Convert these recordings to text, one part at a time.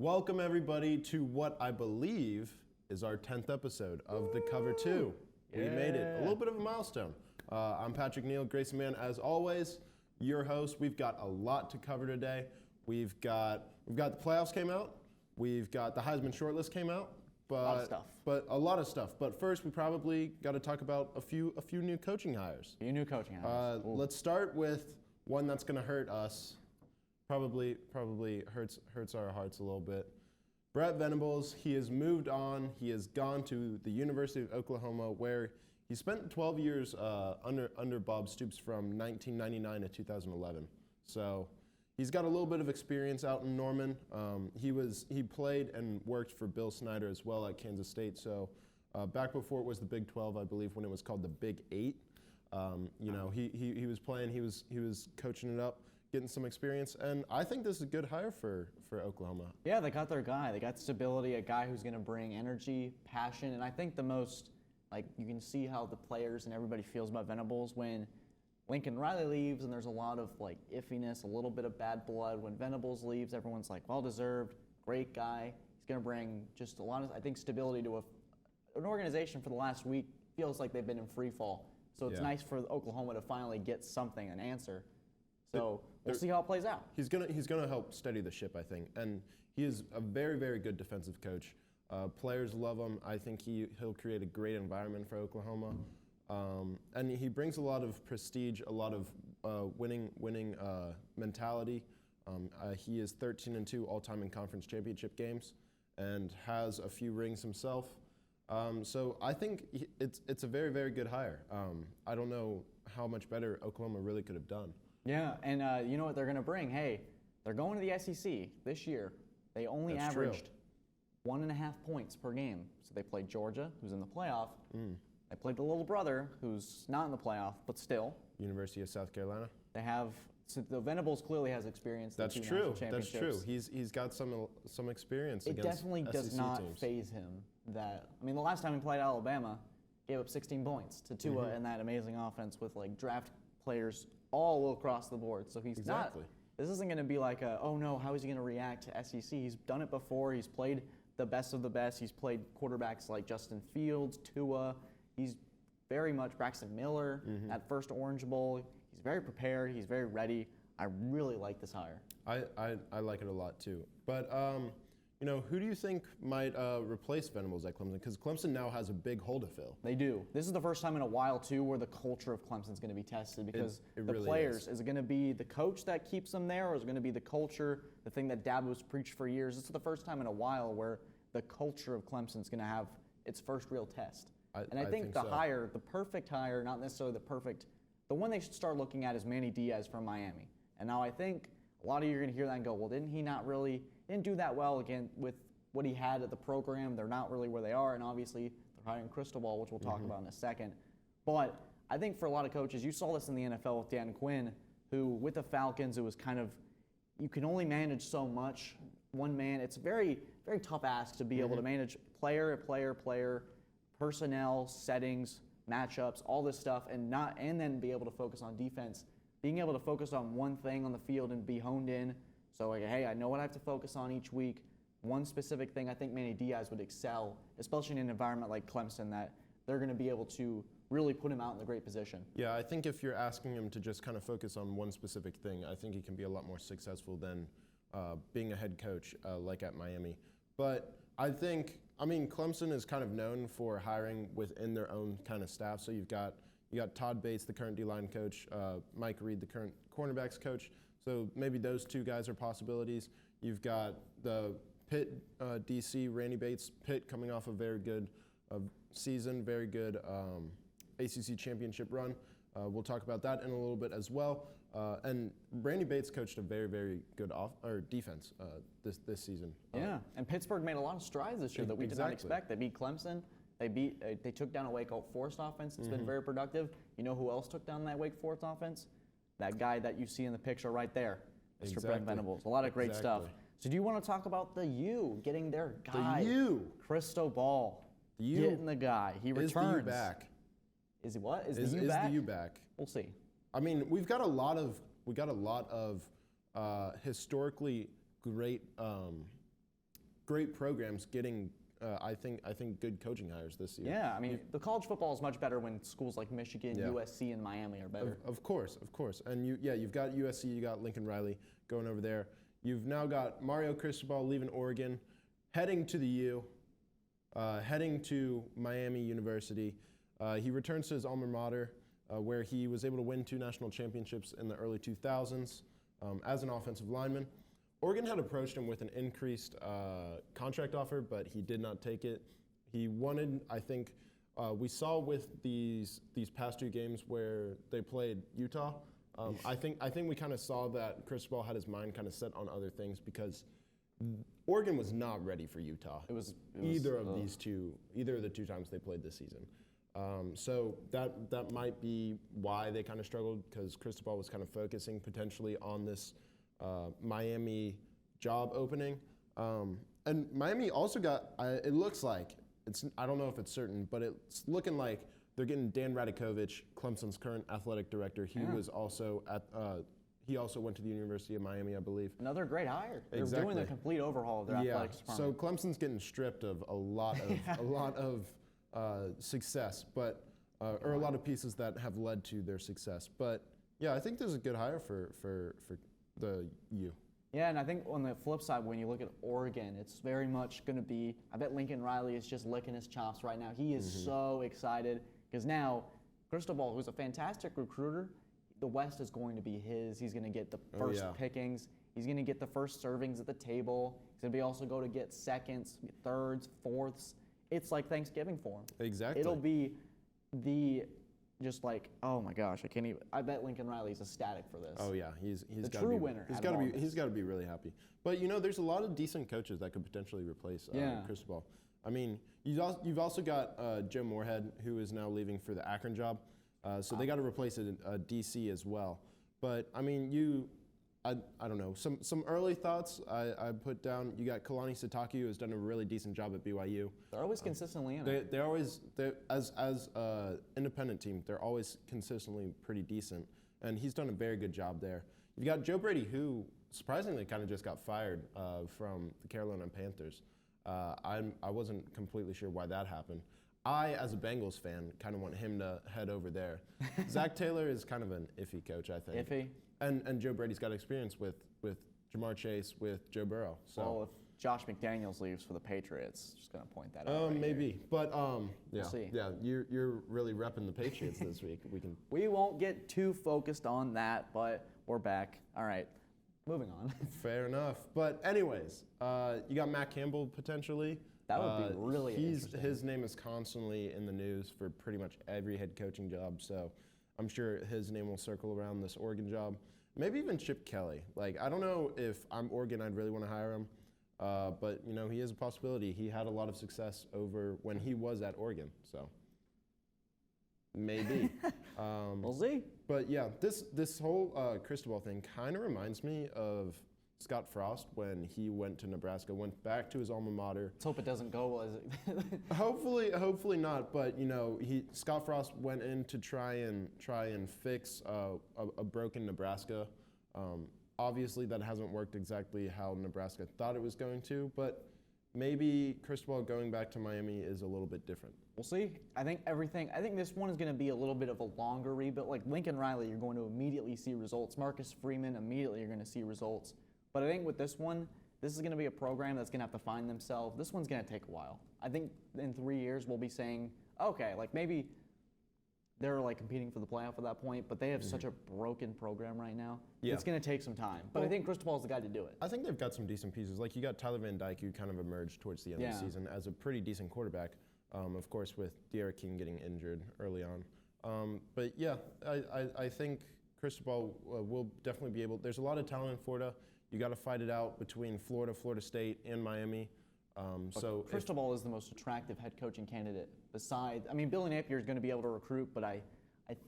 Welcome everybody to what I believe is our 10th episode of The Cover 2. We made it. A little bit of a milestone. I'm Patrick Neal, Grayson Mann, as always, your host. We've got a lot to cover today. We've got the playoffs came out. We've got the Heisman shortlist came out. But, a lot of stuff. But first, we probably got to talk about a few new coaching hires. Let's start with one that's going to hurt us. Probably hurts our hearts a little bit. Brett Venables, he has moved on. He has gone to the University of Oklahoma, where he spent 12 years under Bob Stoops from 1999 to 2011. So he's got a little bit of experience out in Norman. He played and worked for Bill Snyder as well at Kansas State. So back before it was the Big 12, I believe, when it was called the Big 8. He was playing. He was coaching it up, getting some experience, and I think this is a good hire for Oklahoma. Yeah, they got their guy. They got stability, a guy who's going to bring energy, passion, and I think the most, you can see how the players and everybody feels about Venables when Lincoln Riley leaves, and there's a lot of iffiness, a little bit of bad blood. When Venables leaves, everyone's well-deserved, great guy. He's going to bring just a lot of, I think, stability to an organization for the last week. Feels like they've been in free fall. So it's nice for Oklahoma to finally get something, an answer. So we'll see how it plays out. He's gonna help steady the ship, I think, and he is a very, very good defensive coach. Players love him. I think he'll create a great environment for Oklahoma, and he brings a lot of prestige, a lot of winning mentality. He is 13-2 all-time in conference championship games, and has a few rings himself. So I think it's a very, very good hire. I don't know how much better Oklahoma really could have done. Yeah, and you know what they're going to bring? Hey, they're going to the SEC this year. They only averaged 1.5 points per game. So they played Georgia, who's in the playoff. They played the little brother, who's not in the playoff, but still. University of South Carolina. They have. So the Venables clearly has experience. That's true. That's true. He's got some experience. It against definitely does SEC not teams. faze him. The last time he played Alabama, gave up 16 points to Tua in that amazing offense with draft players all across the board. So he's not. This isn't going to be oh no, how is he going to react to SEC? He's done it before. He's played the best of the best. He's played quarterbacks like Justin Fields, Tua. He's very much Braxton Miller at first Orange Bowl. He's very prepared. He's very ready. I really like this hire. I like it a lot too. But who do you think might replace Venables at Clemson? Because Clemson now has a big hole to fill. They do. This is the first time in a while too where the culture of Clemson is going to be tested because it the really players. Is it going to be the coach that keeps them there, or is it going to be the culture, the thing that Dabo's preached for years? This is the first time in a while where the culture of Clemson is going to have its first real test. I think the hire, the perfect hire, not necessarily the one they should start looking at is Manny Diaz from Miami. And now I think a lot of you are going to hear that and go, well, didn't do that well again with what he had at the program? They're not really where they are, and obviously they're hiring Cristobal, which we'll talk about in a second. But I think for a lot of coaches, you saw this in the NFL with Dan Quinn, who with the Falcons, it was you can only manage so much. One man, it's a very, very tough ask to be able to manage player, personnel, settings, matchups, all this stuff, and then be able to focus on defense. Being able to focus on one thing on the field and be honed in. So, hey, I know what I have to focus on each week. One specific thing, I think Manny Diaz would excel, especially in an environment like Clemson, that they're going to be able to really put him out in a great position. Yeah, I think if you're asking him to just kind of focus on one specific thing, I think he can be a lot more successful than being a head coach like at Miami. But I think, Clemson is kind of known for hiring within their own kind of staff. So you got Todd Bates, the current D-line coach, Mike Reed, the current cornerbacks coach. So maybe those two guys are possibilities. You've got the Pitt DC, Randy Bates. Pitt coming off a very good season, very good ACC championship run. We'll talk about that in a little bit as well. And Randy Bates coached a very, very good defense this season. Yeah, and Pittsburgh made a lot of strides this year that we did not expect. They beat Clemson. They took down a Wake Forest offense. It's been very productive. You know who else took down that Wake Forest offense? That guy that you see in the picture right there, Mr. Brent Venables. A lot of great stuff. So do you want to talk about the U getting their guy? The U. Cristobal. The U. Getting the guy. He returns. Is the U back? Is he what? Is the U back? We'll see. We've got a lot of historically great great programs getting, I think good coaching hires this year. Yeah, I mean, the college football is much better when schools like Michigan, USC, and Miami are better. Of course. And you've got USC, you got Lincoln Riley going over there. You've now got Mario Cristobal leaving Oregon, heading to the U, heading to Miami University. He returns to his alma mater, where he was able to win 2 national championships in the early 2000s as an offensive lineman. Oregon had approached him with an increased contract offer, but he did not take it. He wanted, I think, we saw with these past 2 games where they played Utah. I think we kind of saw that Cristobal had his mind kind of set on other things because Oregon was not ready for Utah. Either of the 2 times they played this season. So that might be why they kind of struggled, because Cristobal was kind of focusing potentially on this Miami job opening. And Miami also got, it looks like, I don't know if it's certain, but it's looking like they're getting Dan Radakovich, Clemson's current athletic director. He was also he also went to the University of Miami, I believe. Another great hire. They're Exactly. doing a complete overhaul of their athletics department. So Clemson's getting stripped of a lot of success, but or a lot of pieces that have led to their success. But yeah, I think there's a good hire for the U. Yeah, and I think on the flip side, when you look at Oregon, it's very much going to be, I bet Lincoln Riley is just licking his chops right now. He is so excited because now Cristobal, who's a fantastic recruiter, the West is going to be his. He's going to get the first pickings. He's going to get the first servings at the table. He's going to be also go to get seconds, thirds, fourths. It's like Thanksgiving for him. Exactly. It'll be just like, oh my gosh, I can't even. I bet Lincoln Riley's ecstatic for this. Oh yeah, he's the gotta true be, winner. He's got to be really happy. But there's a lot of decent coaches that could potentially replace Cristobal. I mean, you've also got Joe Moorhead, who is now leaving for the Akron job. So they got to replace a DC as well. But I mean, I don't know. Some early thoughts I put down. You got Kalani Sitake, who has done a really decent job at BYU. They're always consistently in it. They're as independent team, they're always consistently pretty decent, and he's done a very good job there. You got Joe Brady, who surprisingly kind of just got fired from the Carolina Panthers. I wasn't completely sure why that happened. I, as a Bengals fan, kind of want him to head over there. Zach Taylor is kind of an iffy coach, I think. Iffy? And Joe Brady's got experience with Jamar Chase, with Joe Burrow. So. Well, if Josh McDaniels leaves for the Patriots, just going to point that out. Maybe. Here. But we'll see. Yeah, you're really repping the Patriots this week. We won't get too focused on that, but we're back. All right, moving on. Fair enough. But anyways, you got Matt Campbell potentially. That would be really interesting. His name is constantly in the news for pretty much every head coaching job, so I'm sure his name will circle around this Oregon job. Maybe even Chip Kelly. Like, I don't know if I'm Oregon, I'd really want to hire him, but he is a possibility. He had a lot of success over when he was at Oregon, so maybe. We'll see. But yeah, this whole Cristobal thing kind of reminds me of Scott Frost when he went to Nebraska, went back to his alma mater. Let's hope it doesn't go well, is it? Hopefully not. But Scott Frost went in to try and fix a broken Nebraska. Obviously, that hasn't worked exactly how Nebraska thought it was going to. But maybe Cristobal going back to Miami is a little bit different. We'll see. I think this one is going to be a little bit of a longer rebuild. Like Lincoln Riley, you're going to immediately see results. Marcus Freeman, immediately you're going to see results. But I think with this one, this is going to be a program that's going to have to find themselves. This one's going to take a while. I think in 3 years we'll be saying, okay, like maybe they're like competing for the playoff at that point, but they have such a broken program right now. Yeah. It's going to take some time. But I think Cristobal's the guy to do it. I think they've got some decent pieces. Like you got Tyler Van Dyke, who kind of emerged towards the end of the season as a pretty decent quarterback. Of course, with De'Ara King getting injured early on. But yeah, I think Cristobal will definitely be able. There's a lot of talent in Florida. You got to fight it out between Florida State, and Miami. So Cristobal is the most attractive head coaching candidate. Besides, Billy Napier is going to be able to recruit, but I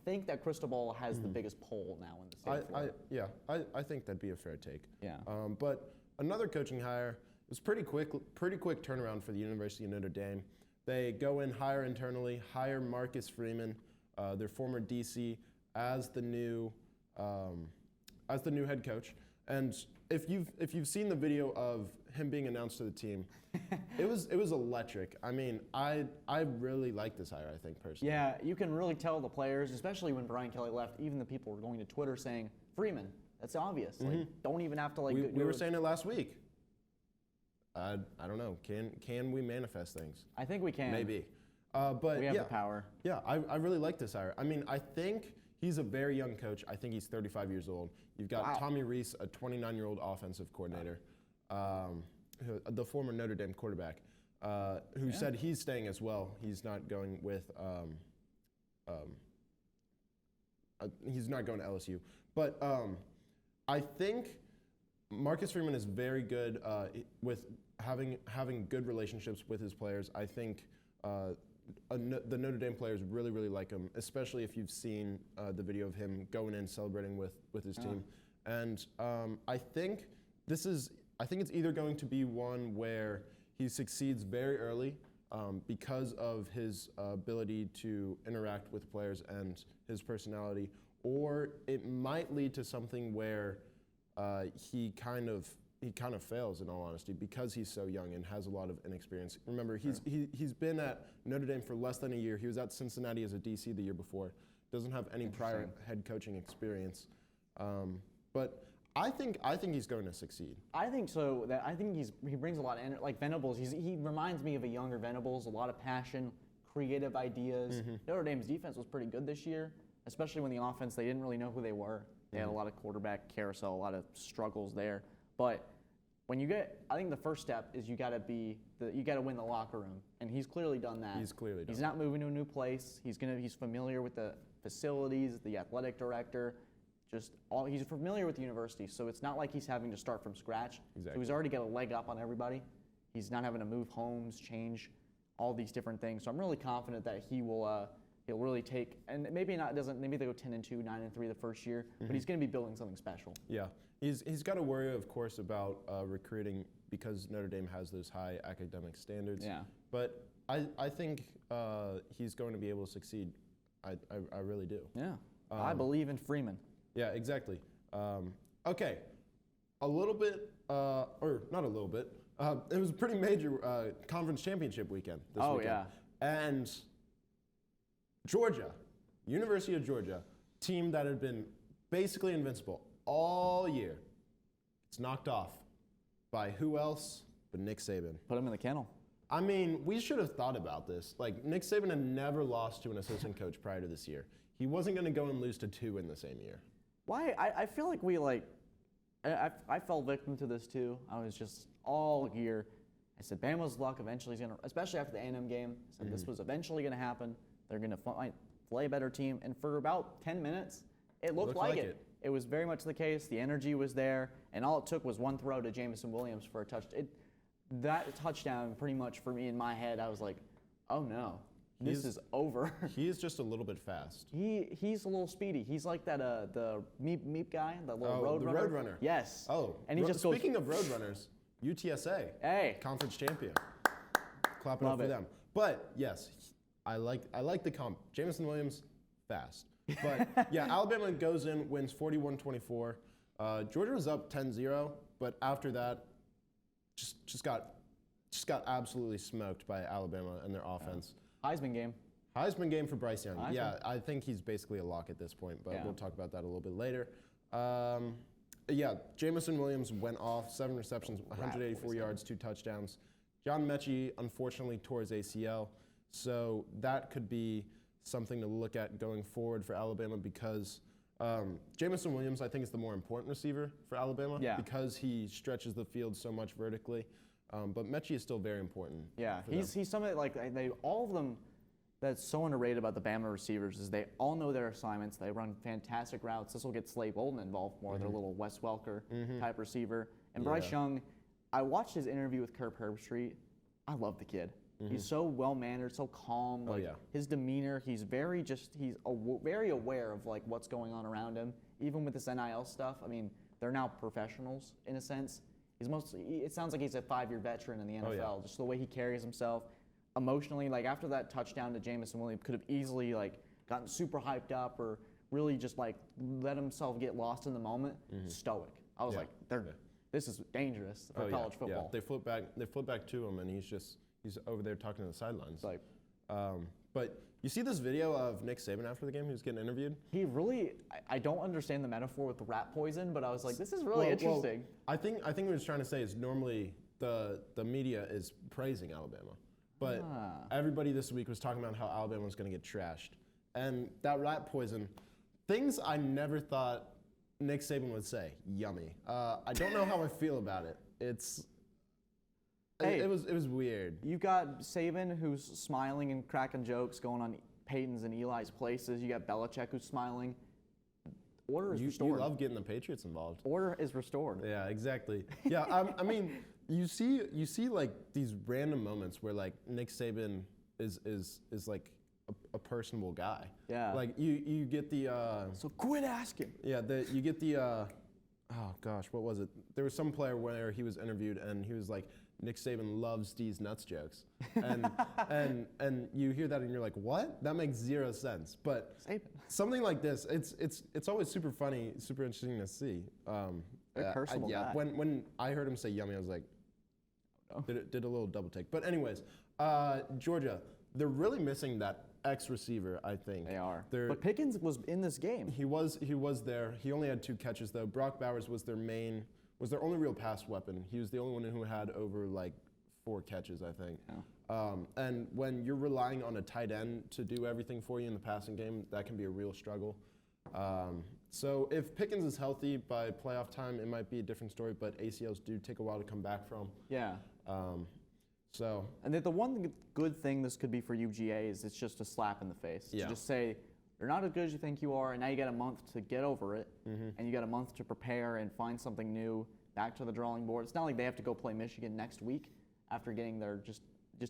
think that Cristobal has the biggest pull now in the state of Florida. I think that'd be a fair take. Yeah. But another coaching hire was pretty quick turnaround for the University of Notre Dame. They go in, hire internally, hire Marcus Freeman, their former DC, as the new head coach. And if you've seen the video of him being announced to the team, it was electric. I mean, I really like this hire, I think, personally. Yeah, you can really tell the players, especially when Brian Kelly left, even the people were going to Twitter saying, Freeman, that's obvious. Like, don't even have to like. We were saying it last week. I don't know. Can we manifest things? I think we can. Maybe. But we have the power. Yeah, I really like this hire. I mean, I think he's a very young coach. I think he's 35 years old. You've got Tommy Rees, a 29-year-old offensive coordinator, the former Notre Dame quarterback, who said he's staying as well. He's not going with. He's not going to LSU. But I think Marcus Freeman is very good with having good relationships with his players. I think the Notre Dame players really, really like him, especially if you've seen the video of him going in celebrating with his team. And I think it's either going to be one where he succeeds very early because of his ability to interact with players and his personality, or it might lead to something where he kind of fails, in all honesty, because he's so young and has a lot of inexperience. Remember, he's been at Notre Dame for less than a year. He was at Cincinnati as a DC the year before. Doesn't have any prior head coaching experience. But I think he's going to succeed. I think so. I think he brings a lot of like Venables. He reminds me of a younger Venables. A lot of passion, creative ideas. Notre Dame's defense was pretty good this year, especially when the offense, they didn't really know who they were. They had a lot of quarterback carousel, a lot of struggles there. But when I think the first step is you got to win the locker room, and he's clearly done that. He's not moving to a new place. He's familiar with the facilities, the athletic director, he's familiar with the university. So it's not like he's having to start from scratch. Exactly. So he's already got a leg up on everybody. He's not having to move homes, change all these different things. So I'm really confident that he'll really take, and maybe they go 10-2, 9-3 the first year, but he's going to be building something special. Yeah, he's got to worry, of course, about recruiting because Notre Dame has those high academic standards. Yeah. But I think he's going to be able to succeed. I really do. Yeah. I believe in Freeman. Yeah, exactly. Okay, a little bit, or not a little bit. It was a pretty major conference championship weekend this weekend. Yeah. And Georgia, University of Georgia, team that had been basically invincible all year, it's knocked off by who else but Nick Saban. Put him in the kennel. I mean, we should have thought about this. Like, Nick Saban had never lost to an assistant coach prior to this year. He wasn't going to go and lose to two in the same year. Why? I feel like I fell victim to this too. I was just all year. I said, Bama's luck eventually is going to, especially after the A&M game, I said this was eventually going to happen. They're going to play a better team. And for about 10 minutes, it looked like it. It was very much the case. The energy was there. And all it took was one throw to Jamison Williams for a touchdown. That touchdown, pretty much for me in my head, I was like, oh no. This is over. He is just a little bit fast. He's a little speedy. He's like that the Meep guy, the little road runner. Road runner. Yes. Oh, and he just goes. Speaking of road runners, UTSA, conference champion. Clap it up for them. But yes, I like the comp. Jamison Williams, fast. But yeah, Alabama goes in, wins 41-24. Georgia was up 10-0, but after that, just got absolutely smoked by Alabama and their offense. Heisman game. Heisman game for Bryce Young. Yeah, I think he's basically a lock at this point, but we'll talk about that a little bit later. Yeah, Jamison Williams went off, 7 receptions, 184 yards, 2 touchdowns. John Mechie unfortunately tore his ACL, so that could be something to look at going forward for Alabama because Jamison Williams, I think, is the more important receiver for Alabama because he stretches the field so much vertically. But Mechie is still very important. Yeah, he's somebody like all of them. That's so underrated about the Bama receivers is they all know their assignments. They run fantastic routes. This will get Slade Bolden involved more. Their little Wes Welker type receiver. And Bryce Young, I watched his interview with Kirk Herbstreit. I love the kid. He's so well mannered, so calm. His demeanor. He's very aware of like what's going on around him. Even with this NIL stuff, I mean, they're now professionals in a sense. It sounds like he's a 5-year veteran in the NFL. Just the way he carries himself, emotionally. Like after that touchdown to Jamison Williams, could have easily like gotten super hyped up or really just like let himself get lost in the moment. Stoic. I was like, this is dangerous for college football. Yeah. They flip back to him, and he's over there talking to the sidelines. Like, but you see this video of Nick Saban after the game? He was getting interviewed. He really, I don't understand the metaphor with the rat poison, but I was like, this is really interesting. Well, I think what he was trying to say is normally the media is praising Alabama, but everybody this week was talking about how Alabama was going to get trashed, and that rat poison, things I never thought Nick Saban would say. Yummy. I don't know how I feel about it. It was weird. You got Saban, who's smiling and cracking jokes, going on Peyton's and Eli's places. You got Belichick, who's smiling. Order is restored. You love getting the Patriots involved. Order is restored. Yeah, exactly. Yeah, I mean, you see like these random moments where like Nick Saban is like a personable guy. Yeah. Like you get the. So quit asking. Yeah, you get the. Oh gosh, what was it? There was some player where he was interviewed and he was like, Nick Saban loves these nuts jokes, and and you hear that and you're like, what? That makes zero sense. But Saban. Something like this, it's always super funny, super interesting to see. A personable guy. When I heard him say yummy, I was like, did a little double take. But anyways, Georgia, they're really missing that X receiver, I think. They are. But Pickens was in this game. He was there. He only had 2 catches though. Brock Bowers was their only real pass weapon. He was the only one who had over like 4 catches, I think. Yeah. And when you're relying on a tight end to do everything for you in the passing game, that can be a real struggle. So if Pickens is healthy by playoff time, it might be a different story, but ACLs do take a while to come back from. Yeah. So. And the one good thing this could be for UGA is it's just a slap in the face. Yeah. To just say, you're not as good as you think you are, and now you got a month to get over it, and you got a month to prepare and find something new, back to the drawing board. It's not like they have to go play Michigan next week after getting their just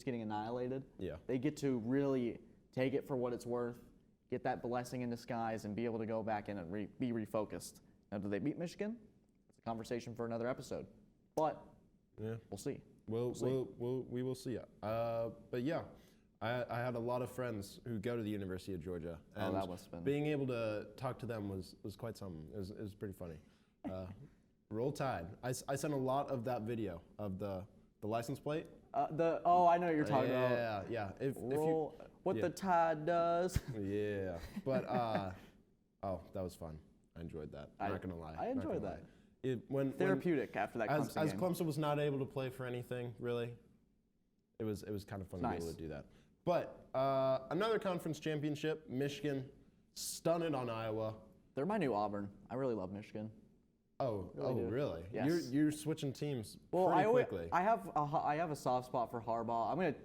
getting annihilated. Yeah. They get to really take it for what it's worth, get that blessing in disguise, and be able to go back in and be refocused. Now, do they beat Michigan? It's a conversation for another episode, but we'll see. We will see. But yeah. I had a lot of friends who go to the University of Georgia, and that must have been. Being able to talk to them was quite something. It was pretty funny. Roll Tide. I sent a lot of that video of the license plate. I know what you're talking about. Yeah. The Tide does. Yeah, but that was fun. I enjoyed that. I'm not gonna lie. I enjoyed that. Therapeutic after that as Clemson game. Clemson was not able to play for anything really. It was kind of fun to be able to do that. But another conference championship, Michigan stunted on Iowa. They're my new Auburn. I really love Michigan. Really? Yes. You're switching teams pretty quickly. I have a soft spot for Harbaugh.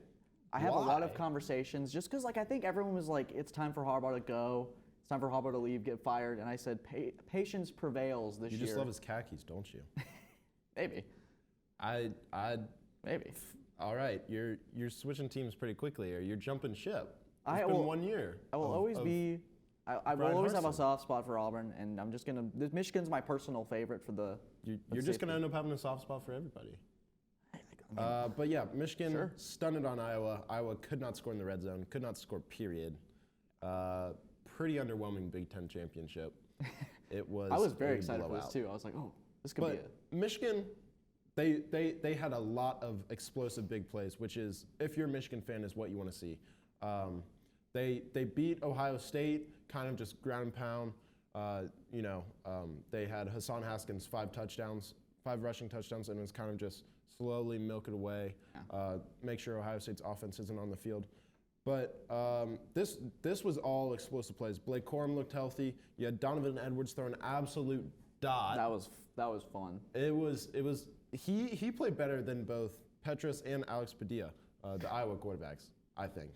I have a lot of conversations just because I think everyone was like, it's time for Harbaugh to go. It's time for Harbaugh to leave, get fired. And I said, patience prevails this year. You just love his khakis, don't you? Maybe. Maybe. All right, you're switching teams pretty quickly, or you're jumping ship. It's been 1 year. I will always be. I will always have a soft spot for Auburn, and I'm just gonna. Michigan's my personal favorite for the. You're just gonna end up having a soft spot for everybody. But yeah, Michigan stunned on Iowa. Iowa could not score in the red zone. Could not score. Period. Pretty underwhelming Big Ten championship. It was. I was very excited for this too. I was like, oh, this could be it. Michigan. They had a lot of explosive big plays, which is, if you're a Michigan fan, is what you want to see. They beat Ohio State, kind of just ground and pound. They had Hassan Haskins 5 rushing touchdowns, and it was kind of just slowly milk it away, make sure Ohio State's offense isn't on the field. But this was all explosive plays. Blake Corum looked healthy. You had Donovan Edwards throwing an absolute dot. That was fun. It was. He played better than both Petrus and Alex Padilla, the Iowa quarterbacks, I think.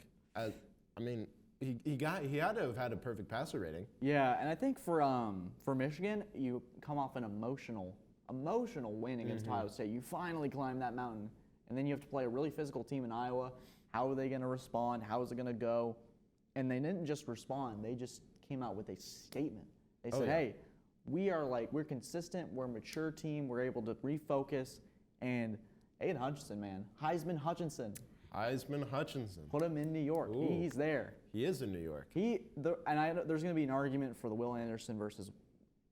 He had to have had a perfect passer rating. Yeah, and I think for Michigan, you come off an emotional win against Ohio State. You finally climb that mountain, and then you have to play a really physical team in Iowa. How are they going to respond? How is it going to go? And they didn't just respond. They just came out with a statement. They said, hey, we're consistent. We're a mature team. We're able to refocus. And Aiden Hutchinson, man. Heisman Hutchinson. Put him in New York. He's there. He is in New York. There's going to be an argument for the Will Anderson versus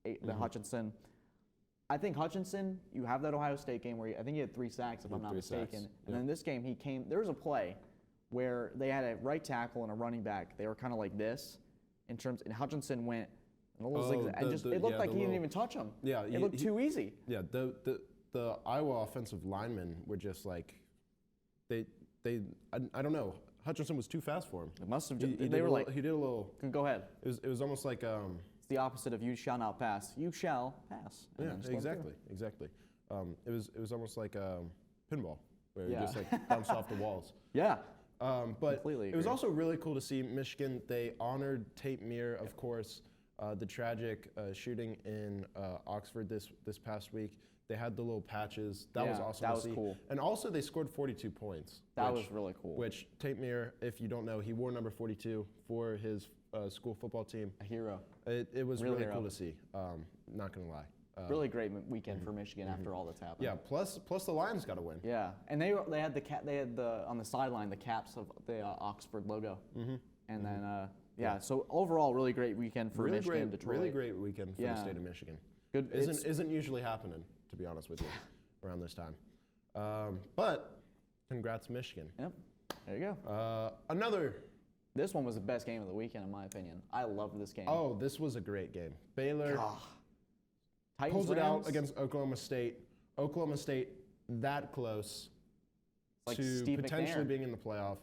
the Hutchinson. I think Hutchinson, you have that Ohio State game where I think he had 3 sacks, if I'm not mistaken. And then this game, there was a play where they had a right tackle and a running back. They were kind of like this and Hutchinson went a little zigzag. It looked like he didn't even touch him. Yeah. It looked too easy. Yeah, the Iowa offensive linemen were just like, I don't know. Hutchinson was too fast for him. It must have. He did a little. Go ahead. It was almost like. It's the opposite of you shall not pass. You shall pass. Yeah, exactly. It was almost like pinball, where you just like bounced off the walls. Yeah. But completely it was agree. also really cool to see Michigan. They honored Tate Myre, of course, the tragic shooting in Oxford this past week. They had the little patches. That was awesome that to was see. cool. And also they scored 42 points. That was really cool. Which Tate Myre, if you don't know, he wore number 42 for his school football team. A hero. It was really cool to see. Not gonna lie. Really great weekend for Michigan after all that's happened. Yeah. Plus the Lions got to win. Yeah, and they had on the sideline the caps of the Oxford logo. And then so overall really great weekend for Michigan and Detroit. Really great weekend for the state of Michigan. Good. Isn't usually happening, to be honest with you, around this time. But congrats, Michigan. Yep. There you go. This one was the best game of the weekend, in my opinion. I loved this game. Oh, this was a great game. Baylor pulls it out against Oklahoma State. Oklahoma State that close to potentially being in the playoff.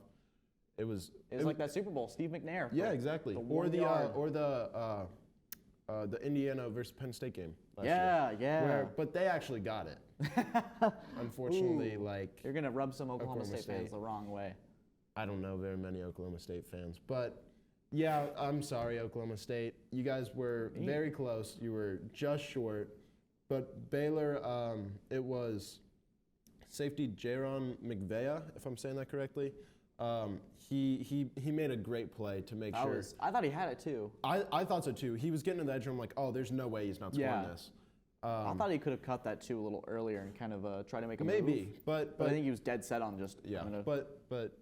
It was like that Super Bowl, Steve McNair. Yeah, exactly. Or the Indiana versus Penn State game last year. But they actually got it. Unfortunately, you're gonna rub some Oklahoma State fans the wrong way. I don't know very many Oklahoma State fans, but yeah, I'm sorry, Oklahoma State. You guys were very close. You were just short. But Baylor, it was safety Jaron McVeigh, if I'm saying that correctly. He made a great play to make sure. I thought he had it too. I thought so too. He was getting to the edge, and I'm like, oh, there's no way he's not scoring this. I thought he could have cut that too a little earlier and kind of try to make a maybe, move. but I think he was dead set on just. Yeah, but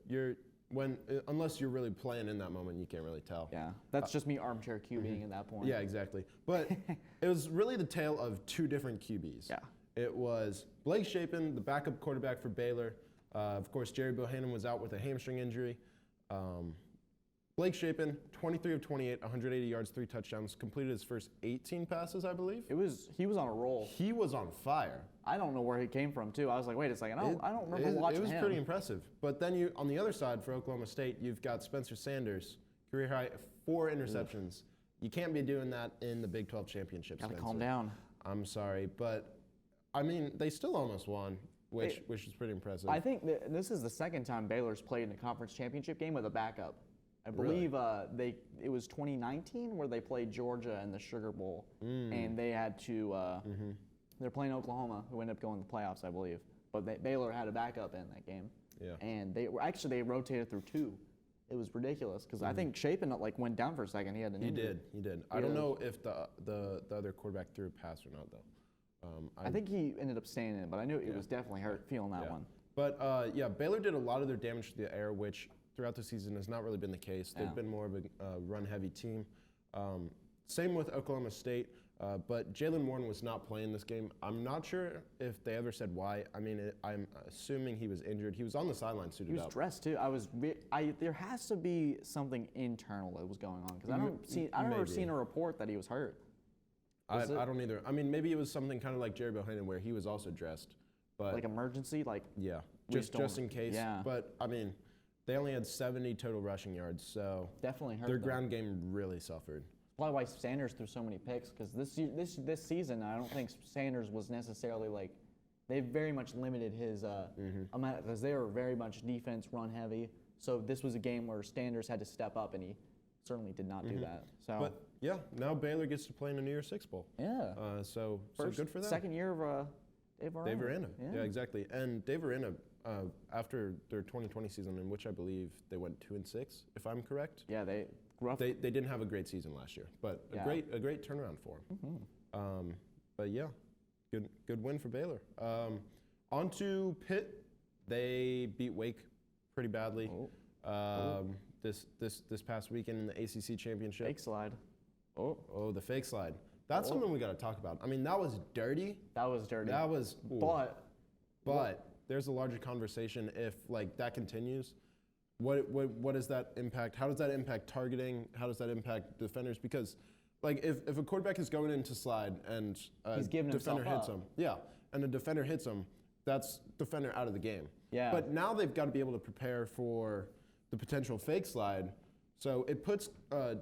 unless you're really playing in that moment, you can't really tell. Yeah, that's just me armchair QBing at that point. Yeah, exactly. But it was really the tale of 2 different QBs. Yeah. It was Blake Shapen, the backup quarterback for Baylor. Of course, Jerry Bohannon was out with a hamstring injury. Blake Shapen, 23 of 28, 180 yards, 3 touchdowns, completed his first 18 passes, I believe. He was on a roll. He was on fire. I don't know where he came from too. I was like, wait a second, I don't remember watching him. It was pretty impressive. But then on the other side for Oklahoma State, you've got Spencer Sanders, career high 4 interceptions. You can't be doing that in the Big 12 championship. Gotta calm down. I'm sorry, but I mean they still almost won, which is pretty impressive. I think this is the second time Baylor's played in a conference championship game with a backup. I believe it was 2019 where they played Georgia in the Sugar Bowl, and they had to. They're playing Oklahoma, who ended up going to the playoffs, I believe. But Baylor had a backup in that game, and they rotated through 2. It was ridiculous because I think Shapen went down for a second. He had an injury. He did. I don't know if the other quarterback threw a pass or not though. I think he ended up staying in, but I knew it was definitely hurt feeling that one. But Baylor did a lot of their damage to the air, which throughout the season has not really been the case. They've been more of a run-heavy team. Same with Oklahoma State, but Jalen Warren was not playing this game. I'm not sure if they ever said why. I mean, I'm assuming he was injured. He was on the sideline suited up. He was dressed too. There has to be something internal that was going on because I don't remember seeing a report that he was hurt. I don't either. I mean, maybe it was something kind of like Jerry Bohannon where he was also dressed, but like emergency, just in case. Yeah. But I mean, they only had 70 total rushing yards, so definitely hurt their them. ground game really suffered. Probably why Sanders threw so many picks because this season I don't think Sanders was necessarily they very much limited his amount because they were very much defense run heavy. So this was a game where Sanders had to step up and he certainly did not do that. So. But yeah, now Baylor gets to play in a New Year's Six Bowl. Yeah. So good for them. Second year of Dave Aranda. Yeah, exactly. And Dave Aranda, after their 2020 season, in which I believe they went 2-6, if I'm correct. Yeah, they didn't have a great season last year, but a great turnaround for them. But yeah, good win for Baylor. On to Pitt. They beat Wake pretty badly. This past weekend in the ACC championship. Fake slide. Oh, the fake slide. That's something we got to talk about. I mean, that was dirty. That was dirty. That was. Ooh. But there's a larger conversation if like that continues. What does that impact? How does that impact targeting? How does that impact defenders? Because like if a quarterback is going into slide and he's giving defender himself hits up. him, and the defender hits him, that's defender out of the game. Yeah. But now they've got to be able to prepare for the potential fake slide. So it puts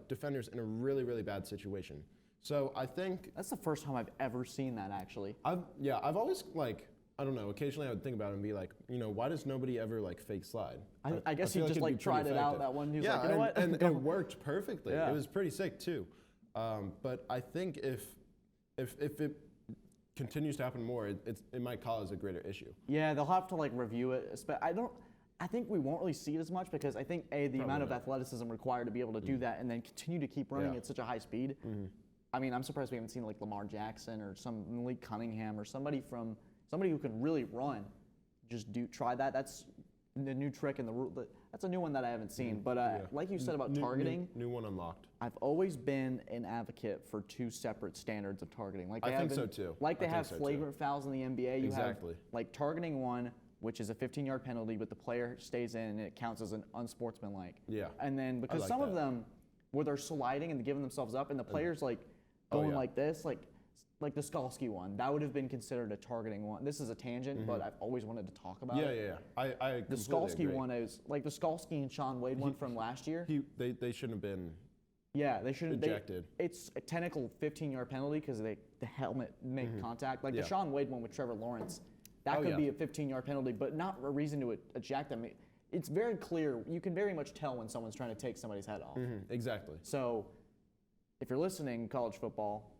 defenders in a really, really bad situation. So I think that's the first time I've ever seen that actually. I've always like, I don't know, occasionally I would think about it and be like, why does nobody ever like fake slide? I guess he just like tried it out that one. He was like, you know what? And it worked perfectly. Yeah. It was pretty sick too. But I think if it continues to happen more, it might cause a greater issue. Yeah, they'll have to like review it. I think we won't really see it as much because I think the amount of athleticism required to be able to do that and then continue to keep running at such a high speed. Mm-hmm. I mean, I'm surprised we haven't seen like Lamar Jackson or some Malik Cunningham or somebody who can really run. Just try that. That's the new trick in the rule. That's a new one that I haven't seen. But like you said about targeting, new one unlocked. I've always been an advocate for two separate standards of targeting. Like I think so too. Like they have flagrant fouls in the NBA. You exactly. have like targeting one, which is a 15-yard penalty, but the player stays in and it counts as an unsportsmanlike. Yeah. And then because some of them where they're sliding and giving themselves up and the player's like going like this, like the Skalski one, that would have been considered a targeting one. This is a tangent, but I've always wanted to talk about it. Yeah. I the Skalski one is like the Skalski and Sean Wade one from last year. They shouldn't have been. Yeah, they shouldn't. Ejected. It's a technical 15-yard penalty because the helmet made contact. Like the Sean Wade one with Trevor Lawrence, that could be a 15-yard penalty, but not a reason to eject them. It's very clear. You can very much tell when someone's trying to take somebody's head off. Exactly. So, if you're listening, college football,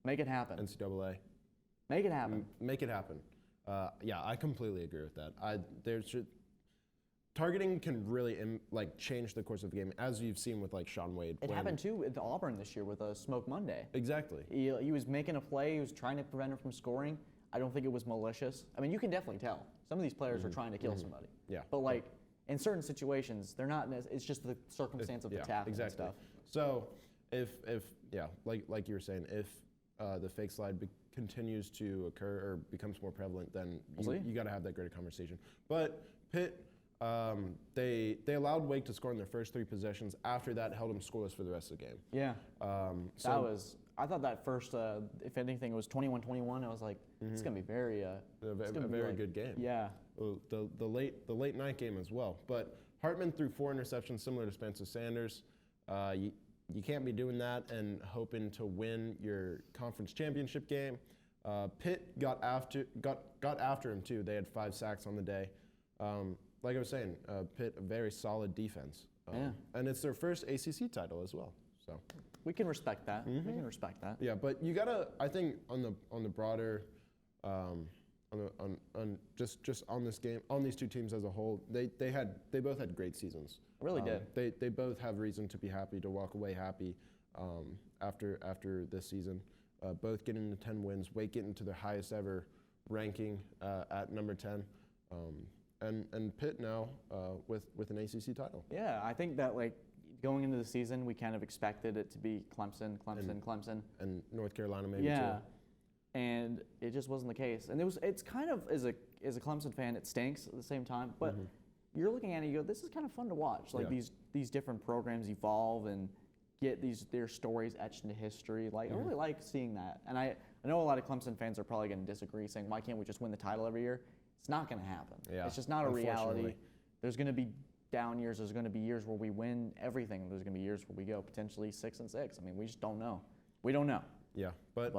make it happen. NCAA. Make it happen. Make it happen. I completely agree with that. Targeting can really change the course of the game, as you've seen with like Sean Wade. It happened too with Auburn this year with a Smoke Monday. Exactly. He was making a play. He was trying to prevent him from scoring. I don't think it was malicious. I mean, you can definitely tell. Some of these players are trying to kill somebody. Yeah. But like in certain situations, they're not. It's just the circumstance of the tackle and stuff. So if like you were saying, if the fake slide continues to occur or becomes more prevalent, then you got to have that greater conversation. But Pitt, they allowed Wake to score in their first 3 possessions. After that, held them scoreless for the rest of the game. Yeah. I thought that first, if anything, it was 21-21. I was like, it's gonna be very a very good game. Yeah. The late night game as well. But Hartman threw 4 interceptions, similar to Spencer Sanders. You can't be doing that and hoping to win your conference championship game. Pitt got after him too. They had 5 sacks on the day. Like I was saying, Pitt, a very solid defense. And it's their first ACC title as well. So we can respect that. We can respect that. Yeah, but you gotta. I think on the broader, just on this game, on these two teams as a whole, they both had great seasons. Really did. They both have reason to be happy, to walk away happy after this season. Both getting to 10 wins, Wake getting to their highest ever ranking at number 10. And Pitt now with an ACC title. Yeah, I think that like going into the season, we kind of expected it to be Clemson, and North Carolina maybe too. Yeah, and it just wasn't the case. And it's kind of as a Clemson fan, it stinks at the same time. But you're looking at it, you go, this is kind of fun to watch. Like these different programs evolve and get their stories etched into history. Like I really like seeing that. And I know a lot of Clemson fans are probably going to disagree, saying why can't we just win the title every year? It's not going to happen. Yeah, it's just not a reality. There's going to be down years. There's going to be years where we win everything. There's going to be years where we go potentially 6-6. I mean, we just don't know. We don't know. Yeah, but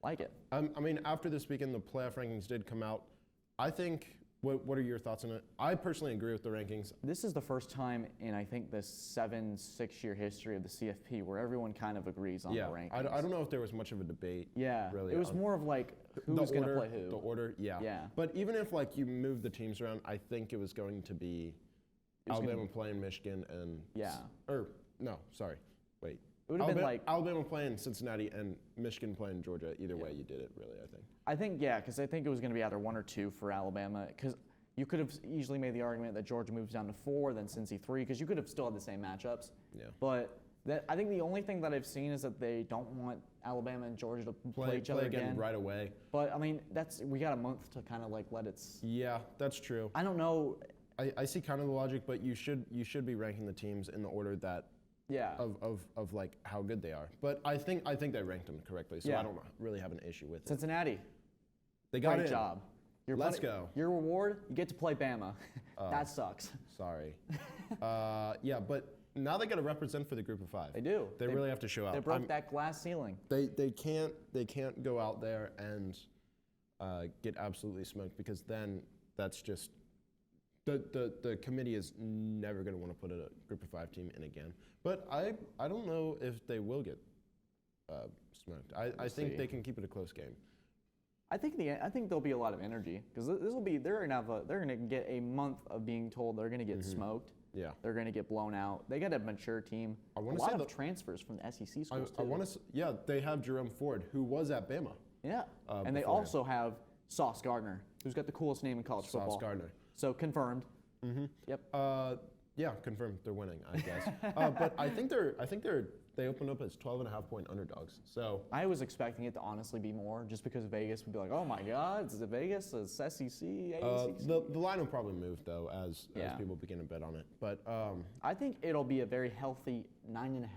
like it. I mean, after this weekend, the playoff rankings did come out. I think. What are your thoughts on it? I personally agree with the rankings. This is the first time in, I think, this 6-year history of the CFP where everyone kind of agrees on the rankings. I don't know if there was much of a debate. Yeah, really. It was more of like who was going to play who. The order, yeah. But even if like you move the teams around, I think it was going to be Alabama playing Michigan and wait. It would have been like Alabama playing Cincinnati and Michigan playing Georgia. Either way, you did it really. I think because I think it was going to be either 1 or 2 for Alabama. Because you could have easily made the argument that Georgia moves down to 4, then Cincy 3. Because you could have still had the same matchups. Yeah. But I think the only thing that I've seen is that they don't want Alabama and Georgia to play each other again right away. But I mean, we got a month to kind of like let it. Yeah, that's true. I don't know. I see kind of the logic, but you should be ranking the teams in the order that of like how good they are. But I think they ranked them correctly, so I don't really have an issue with it. Cincinnati, they got great in. job. Let's go. Your reward, you get to play Bama. That sucks. Sorry. Yeah, but now they got to represent for the group of 5. They do. They really have to show out. They broke that glass ceiling. They can't go out there and get absolutely smoked, because then that's just the committee is never going to want to put a group of 5 team in again. But I don't know if they will get smoked. I think they can keep it a close game. I think there'll be a lot of energy, because they're gonna get a month of being told they're gonna get smoked. Yeah, they're gonna get blown out. They got a mature team. A lot of transfers from the SEC schools too. They have Jerome Ford, who was at Bama. Yeah, and they also have Sauce Gardner, who's got the coolest name in college football. Sauce Gardner. So confirmed. Mm-hmm. Yep. Yeah, confirmed. They're winning, I guess. But I think they opened up as 12.5-point underdogs. So I was expecting it to honestly be more, just because Vegas would be like, oh my God, is it Vegas? It's SEC, ACC. The line will probably move though as people begin to bet on it. But I think it'll be a very healthy 9.5.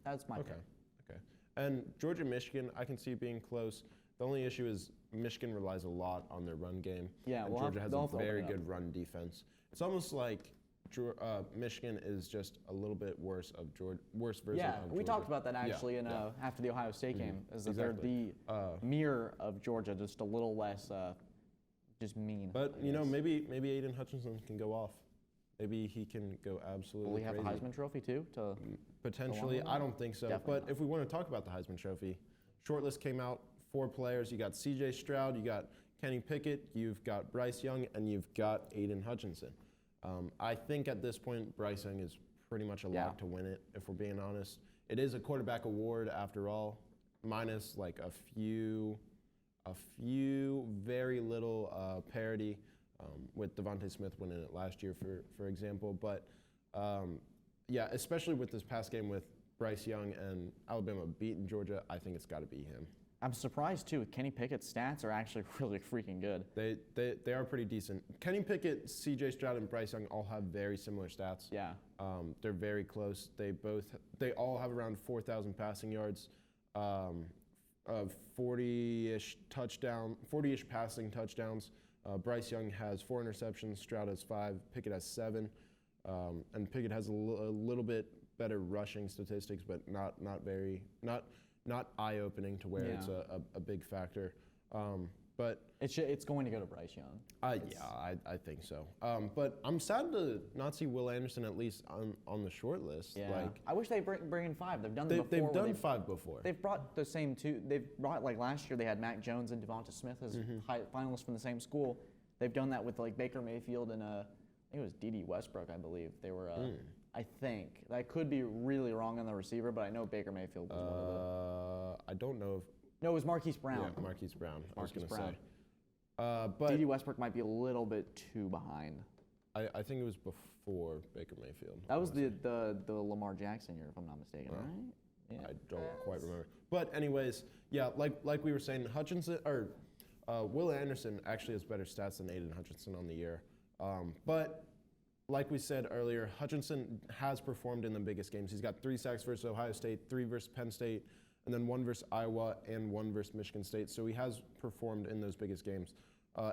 That's my pick. Okay. And Georgia, Michigan, I can see being close. The only issue is Michigan relies a lot on their run game. Yeah, and Georgia has a very good run defense. It's almost like Michigan is just a little bit worse version of Georgia. Yeah, we talked about that actually after the Ohio State game, is that they're the mirror of Georgia, just a little less just mean. But maybe Aiden Hutchinson can go off. Maybe he can go absolutely crazy. Will he have a Heisman Trophy too? Potentially, I don't think so. Definitely not. If we want to talk about the Heisman Trophy, shortlist came out. 4 players. You got C.J. Stroud, you got Kenny Pickett, you've got Bryce Young, and you've got Aiden Hutchinson. I think at this point, Bryce Young is pretty much a lock to win it, if we're being honest. It is a quarterback award after all, minus like a few very little parity, with Devontae Smith winning it last year, for example. But especially with this past game with Bryce Young and Alabama beating Georgia, I think it's got to be him. I'm surprised too. Kenny Pickett's stats are actually really freaking good. They are pretty decent. Kenny Pickett, C.J. Stroud, and Bryce Young all have very similar stats. Yeah. They're very close. They all have around 4,000 passing yards, 40-ish passing touchdowns. Bryce Young has 4 interceptions. Stroud has 5. Pickett has 7, and Pickett has a little bit better rushing statistics, but not eye-opening to where it's a big factor. But it's going to go to Bryce Young. I think so. But I'm sad to not see Will Anderson at least on the short list. Yeah. I wish they bring in 5. They've done them before. They've done 5 before. They've brought the same 2. They've brought, like last year, they had Mac Jones and Devonta Smith as finalists from the same school. They've done that with like Baker Mayfield and I think it was D.D. Westbrook, I believe. They were. I think. I could be really wrong on the receiver, but I know Baker Mayfield was one of them. I don't know if... No, it was Marquise Brown. Yeah, Marquise Brown. Marquise Brown. But D.D. Westbrook might be a little bit too behind. I think it was before Baker Mayfield. That was the Lamar Jackson year, if I'm not mistaken, right? Yeah. I don't quite remember. But anyways, like we were saying, Will Anderson actually has better stats than Aiden Hutchinson on the year. But like we said earlier, Hutchinson has performed in the biggest games. He's got 3 sacks versus Ohio State, 3 versus Penn State, and then 1 versus Iowa and 1 versus Michigan State. So he has performed in those biggest games.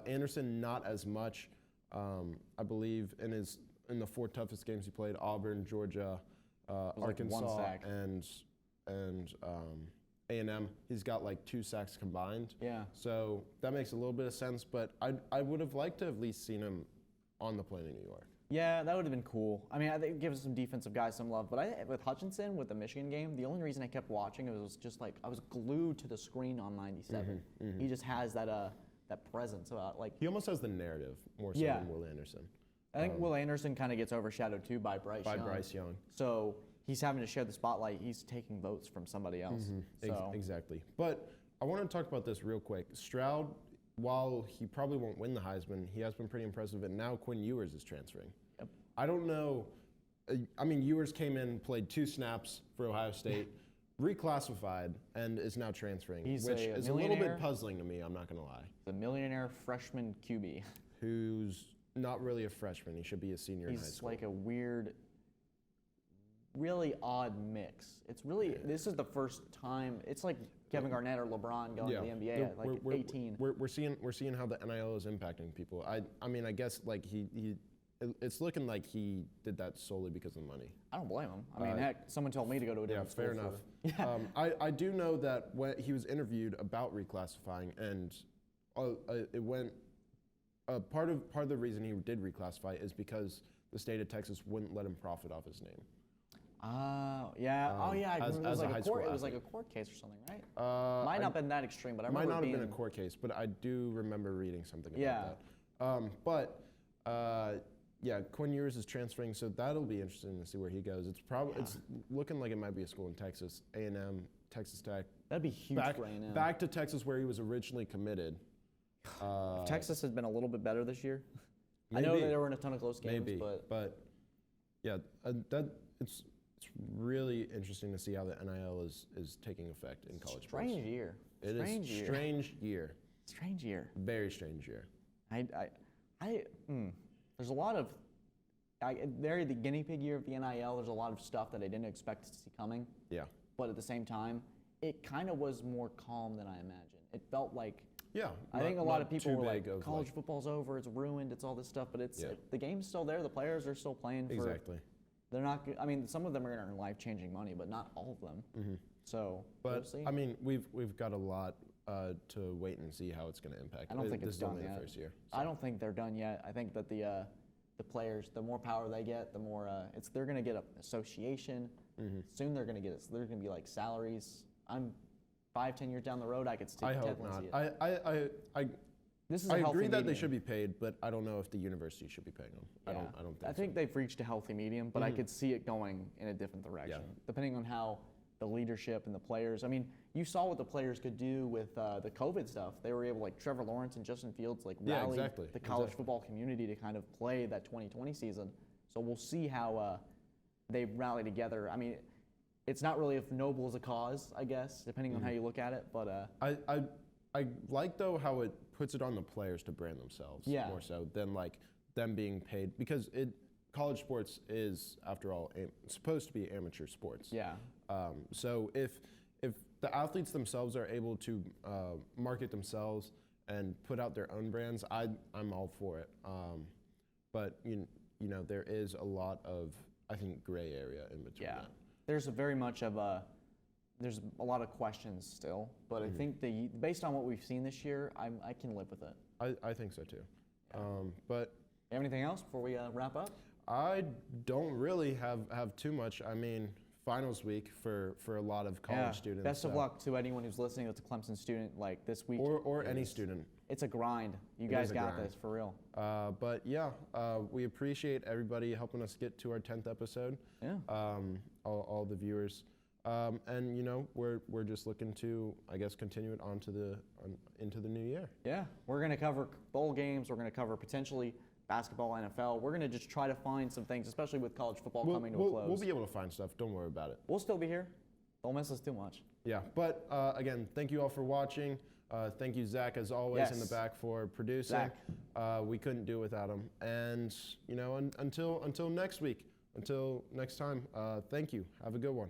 Anderson, not as much. I believe in the 4 toughest games he played: Auburn, Georgia, Arkansas, and A&M. He's got like 2 sacks combined. Yeah. So that makes a little bit of sense. But I would have liked to have at least seen him on the plane in New York. Yeah, that would have been cool. I mean, I think it gives some defensive guys some love. But with Hutchinson, with the Michigan game, the only reason I kept watching it was just like I was glued to the screen on 97. He just has that presence about like. He almost has the narrative more so than Will Anderson. I think Will Anderson kind of gets overshadowed too by Bryce Young. Bryce Young. So he's having to share the spotlight. He's taking votes from somebody else. Exactly. But I want to talk about this real quick. Stroud, while he probably won't win the Heisman, he has been pretty impressive, and now Quinn Ewers is transferring. Yep. I don't know. I mean, Ewers came in, played 2 snaps for Ohio State, reclassified and is now transferring, He's which a is a little millionaire. bit puzzling to me, I'm not going to lie. The millionaire freshman QB. Who's not really a freshman. He should be a senior in high He's school. like a weird, really odd mix. It's really, this is the first time, it's like Kevin Garnett or LeBron going to the NBA at like 18. We're seeing how the NIL is impacting people. I mean, I guess like it's looking like he did that solely because of money. I don't blame him. I mean, heck, someone told me to go to a different school. Fair enough. I do know that when he was interviewed about reclassifying, and it went. Part of the reason he did reclassify is because the state of Texas wouldn't let him profit off his name. Oh yeah. I remember it was like a court case or something, right? Might not have been that extreme, but I remember might not being, have been a court case, but I do remember reading something about that. Quinn Ewers is transferring, so that'll be interesting to see where he goes. It's looking like it might be a school in Texas, A&M, Texas Tech. That'd be huge for A&M. Back to Texas where he was originally committed. Texas has been a little bit better this year. Maybe, I know that there weren't a ton of close games, but yeah, it's really interesting to see how the NIL is taking effect in college sports. Strange year. It is strange year. Strange year. Very strange year. There's a lot of, they're the guinea pig year of the NIL. There's a lot of stuff that I didn't expect to see coming. Yeah. But at the same time, it kind of was more calm than I imagined. It felt like, yeah. I think a lot of people were like, college football's over, it's ruined, it's all this stuff, but the game's still there. The players are still playing for. Exactly. They're not. I mean, some of them are going to earn life-changing money, but not all of them. Mm-hmm. So, but we'll see. I mean, we've got a lot to wait and see how it's going to impact. I don't think it's done only yet. The first year. So. I don't think they're done yet. I think that the players, the more power they get, the more they're going to get an association. Mm-hmm. Soon they're going to be like salaries. I'm 5-10 years down the road, I could still. I hope not. This is I a healthy agree that medium. they should be paid, but I don't know if the university should be paying them. Yeah. I don't think. I think they've reached a healthy medium, but I could see it going in a different direction, depending on how the leadership and the players. I mean, you saw what the players could do with the COVID stuff. They were able, like Trevor Lawrence and Justin Fields, like rally the college football community to kind of play that 2020 season. So we'll see how they rally together. I mean, it's not really as noble as a cause, I guess, depending on how you look at it. But I like though how it puts it on the players to brand themselves more so than like them being paid, because college sports is, after all, supposed to be amateur sports. Yeah. So if the athletes themselves are able to market themselves and put out their own brands, I'm all for it. But you know there is a lot of, I think, gray area in between that. There's there's a lot of questions still, but I think based on what we've seen this year, I can live with it. I think so too. But you have anything else before we wrap up? I don't really have too much. I mean, finals week for a lot of college students. Best of luck to anyone who's listening that's a Clemson student, like this week. Or any student. It's a grind. You guys got this, for real. But yeah, we appreciate everybody helping us get to our 10th episode. Yeah. All the viewers. And you know, we're just looking to, I guess, continue it into the new year. Yeah, we're gonna cover bowl games. We're gonna cover potentially basketball, NFL. We're gonna just try to find some things, especially with college football coming to a close. We'll be able to find stuff. Don't worry about it. We'll still be here. Don't miss us too much. Yeah, but again, thank you all for watching. Thank you, Zach, as always, in the back for producing. Zach. We couldn't do it without him. And you know, until next week, until next time, thank you. Have a good one.